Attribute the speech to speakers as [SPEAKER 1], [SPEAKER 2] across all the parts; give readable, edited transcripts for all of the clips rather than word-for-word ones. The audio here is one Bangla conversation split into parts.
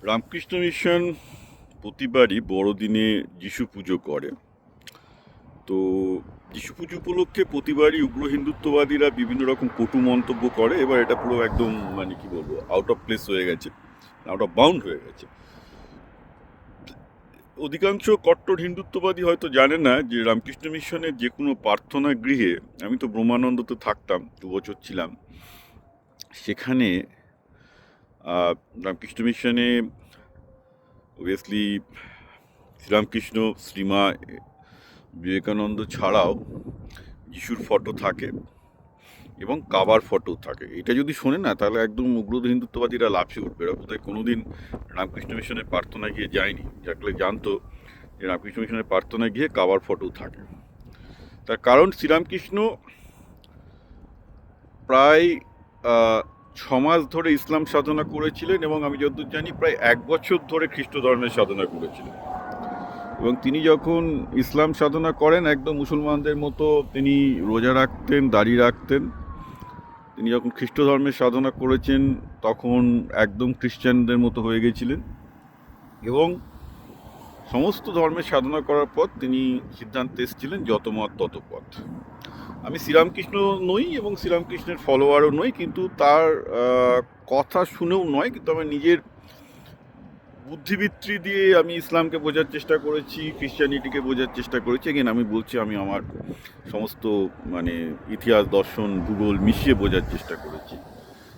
[SPEAKER 1] রামকৃষ্ণ মিশন প্রতিবারই বড়দিনে যিশু পুজো করে। তো যিশু পুজো উপলক্ষে প্রতিবারই উগ্র হিন্দুত্ববাদীরা বিভিন্ন রকম কটু মন্তব্য করে। এবার এটা পুরো একদম মানে কি বলবো, আউট অফ প্লেস হয়ে গেছে, আউট অফ বাউন্ড হয়ে গেছে। অধিকাংশ কট্টর হিন্দুত্ববাদী হয়তো জানে না যে রামকৃষ্ণ মিশনের যে কোনো প্রার্থনা গৃহে, আমি তো ব্রহ্মানন্দতে থাকতাম, 2 বছর ছিলাম সেখানে। রামকৃষ্ণ মিশনে অবভিয়াসলি শ্রীরামকৃষ্ণ, শ্রীমা বিবেকানন্দ ছাড়াও যিশুর ফটো থাকে এবং কাবার ফটো থাকে। এটা যদি শোনে না তাহলে একদম উগ্র হিন্দুত্ববাদীরা লাফিয়ে উঠবে। এরা বোধহয় কোনোদিন রামকৃষ্ণ মিশনের প্রার্থনায় গিয়ে যায়নি, যাকলে জানতো যে রামকৃষ্ণ মিশনের প্রার্থনায় গিয়ে কাবার ফটো থাকে। তার কারণ শ্রীরামকৃষ্ণ প্রায় 6 মাস ধরে ইসলাম সাধনা করেছিলেন এবং আমি যতদূর জানি প্রায় 1 বছর ধরে খ্রিস্ট ধর্মের সাধনা করেছিলেন। এবং তিনি যখন ইসলাম সাধনা করেন একদম মুসলমানদের মতো তিনি রোজা রাখতেন, দাড়ি রাখতেন। তিনি যখন খ্রিস্ট ধর্মের সাধনা করেছেন তখন একদম খ্রিস্টানদের মতো হয়ে গেছিলেন এবং সমস্ত ধর্মের সাধনা করার পর তিনি সিদ্ধান্তে এসেছিলেন যত মত তত পথ। আমি শ্রীরামকৃষ্ণ নই এবং শ্রীরামকৃষ্ণের ফলোয়ারও নই, কিন্তু তার কথা শুনেও নয়, কিন্তু আমার নিজের বুদ্ধিবৃত্তি দিয়ে আমি ইসলামকে বোঝার চেষ্টা করেছি, খ্রিশ্চানিটিকে বোঝার চেষ্টা করেছি। এগেন আমি বলছি, আমি আমার সমস্ত মানে ইতিহাস, দর্শন, ভূগোল মিশিয়ে বোঝার চেষ্টা করেছি।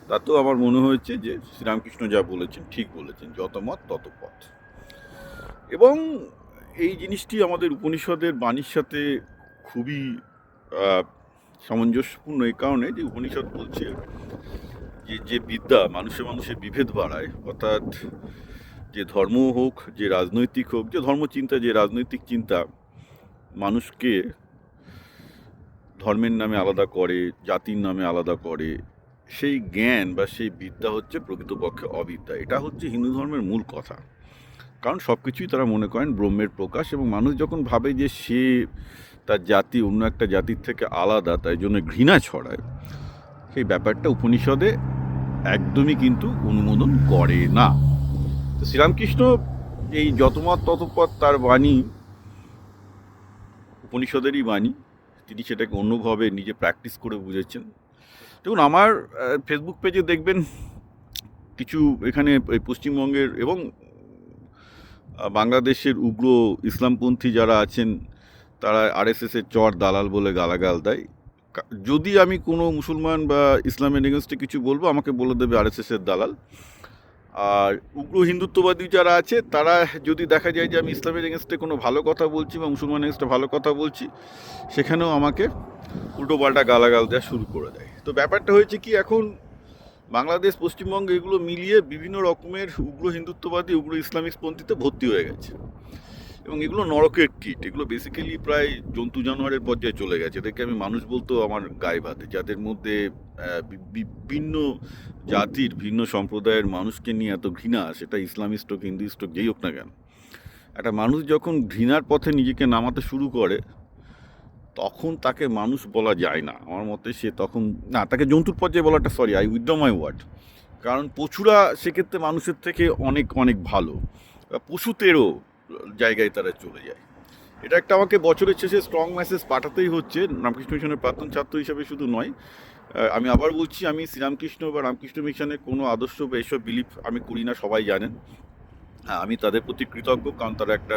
[SPEAKER 1] তাতেও আমার মনে হয়েছে যে শ্রীরামকৃষ্ণ যা বলেছেন ঠিক বলেছেন, যত মত তত পথ। এবং এই জিনিসটি আমাদের উপনিষদের বাণীর সাথে খুবই সামঞ্জস্যপূর্ণ, এই কারণে যে উপনিষদ বলছে যে বিদ্যা মানুষে মানুষে বিভেদ বাড়ায়, অর্থাৎ যে ধর্ম হোক, যে রাজনৈতিক হোক, যে ধর্মচিন্তা, যে রাজনৈতিক চিন্তা মানুষকে ধর্মের নামে আলাদা করে, জাতির নামে আলাদা করে, সেই জ্ঞান বা সেই বিদ্যা হচ্ছে প্রকৃতপক্ষে অবিদ্যা। এটা হচ্ছে হিন্দু ধর্মের মূল কথা। কারণ সব কিছুই তারা মনে করেন ব্রহ্মের প্রকাশ, এবং মানুষ যখন ভাবে যে সে তার জাতি অন্য একটা জাতির থেকে আলাদা, তাই জন্য ঘৃণা ছড়ায়, সেই ব্যাপারটা উপনিষদে একদমই কিন্তু অনুমোদন করে না। তো শ্রীরামকৃষ্ণ এই যতমত ততপথ তার বাণী উপনিষদেরই বাণী, তিনি সেটাকে অন্যভাবে নিজে প্র্যাকটিস করে বুঝেছেন। দেখুন, আমার ফেসবুক পেজে দেখবেন কিছু এখানে পশ্চিমবঙ্গের এবং বাংলাদেশের উগ্র ইসলামপন্থী যারা আছেন তারা আরএসএসের চর দালাল বলে গালাগাল দেয়। যদি আমি কোনো মুসলমান বা ইসলামের এগেনস্টে কিছু বলবো, আমাকে বলে দেবে আরএসএসের দালাল। আর উগ্র হিন্দুত্ববাদী যারা আছে তারা যদি দেখা যায় যে আমি ইসলামের এগেনস্টে কোনো ভালো কথা বলছি বা মুসলমানের এগেনস্টে ভালো কথা বলছি, সেখানেও আমাকে উল্টো পাল্টা গালাগাল দেওয়া শুরু করে দেয়। তো ব্যাপারটা হয়েছে কি, এখন বাংলাদেশ, পশ্চিমবঙ্গ এগুলো মিলিয়ে বিভিন্ন রকমের উগ্র হিন্দুত্ববাদী, উগ্র ইসলামিকপন্থীতে ভর্তি হয়ে গেছে এবং এগুলো নরকের কীট। এগুলো বেসিক্যালি প্রায় জন্তু জানোয়ারের পর্যায়ে চলে গেছে। এদেরকে আমি মানুষ বলতেও আমার গায়ে বাঁধে, যাদের মধ্যে বিভিন্ন জাতির, ভিন্ন সম্প্রদায়ের মানুষকে নিয়ে এত ঘৃণা, সেটা ইসলামিস্ট হোক, হিন্দুইস্ট হোক, যেই হোক না কেন। একটা মানুষ যখন ঘৃণার পথে নিজেকে নামাতে শুরু করে তখন তাকে মানুষ বলা যায় না আমার মতে। সে তখন না, তাকে জন্তুর পর্যায়ে বলাটা, sorry, I withdraw my word. কারণ পশুরা সেক্ষেত্রে মানুষের থেকে অনেক অনেক ভালো, পশুতেরও জায়গায় তারা চলে যায়। এটা একটা আমাকে বছরের শেষে স্ট্রং মেসেজ পাঠাতেই হচ্ছে, রামকৃষ্ণ মিশনের প্রাক্তন ছাত্র হিসাবে শুধু নয়। আমি আবার বলছি, আমি শ্রীরামকৃষ্ণ বা রামকৃষ্ণ মিশনের কোনো আদর্শ বা এসব বিলিফ আমি করি না, সবাই জানেন। আমি তাদের প্রতি কৃতজ্ঞ, কারণ তারা একটা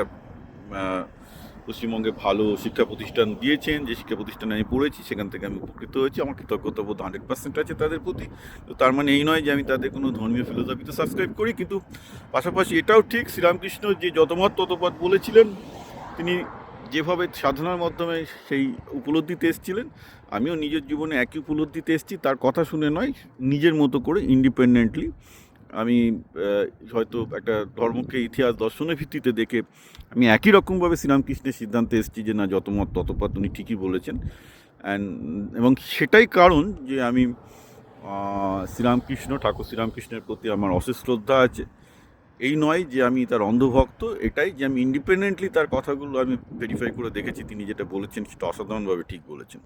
[SPEAKER 1] পশ্চিমবঙ্গে ভালো শিক্ষা প্রতিষ্ঠান দিয়েছেন। যে শিক্ষা প্রতিষ্ঠানে আমি পড়েছি সেখান থেকে আমি উপকৃত হয়েছি। আমার কৃতজ্ঞতা বোধ 100% আছে তাদের প্রতি। তো তার মানে এই নয় যে আমি তাদের কোনো ধর্মীয় ফিলোসফিতে সাবস্ক্রাইব করি, কিন্তু পাশাপাশি এটাও ঠিক, শ্রীরামকৃষ্ণ যে যতমত ততপথ বলেছিলেন, তিনি যেভাবে সাধনার মাধ্যমে সেই উপলব্ধিতে এসেছিলেন, আমিও নিজের জীবনে একই উপলব্ধিতে এসেছি। তার কথা শুনে নয়, নিজের মতো করে ইন্ডিপেন্ডেন্টলি আমি হয়তো একটা ধর্মকে ইতিহাস, দর্শনের ভিত্তিতে দেখে আমি একই রকমভাবে শ্রীরামকৃষ্ণের সিদ্ধান্তে এসেছি যে না, যত মত তত পথ, উনি ঠিকই বলেছেন। এবং সেটাই কারণ যে আমি ঠাকুর শ্রীরামকৃষ্ণের প্রতি আমার অশেষ শ্রদ্ধা আছে। এই নয় যে আমি তার অন্ধভক্ত, এটাই যে আমি ইন্ডিপেন্ডেন্টলি তার কথাগুলো আমি ভেরিফাই করে দেখেছি, তিনি যেটা বলেছেন সেটা অসাধারণভাবে ঠিক বলেছেন।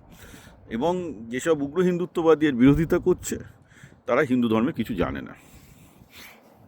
[SPEAKER 1] এবং যেসব উগ্র হিন্দুত্ববাদী এর বিরোধিতা করছে, তারা হিন্দু ধর্মে কিছু জানে না।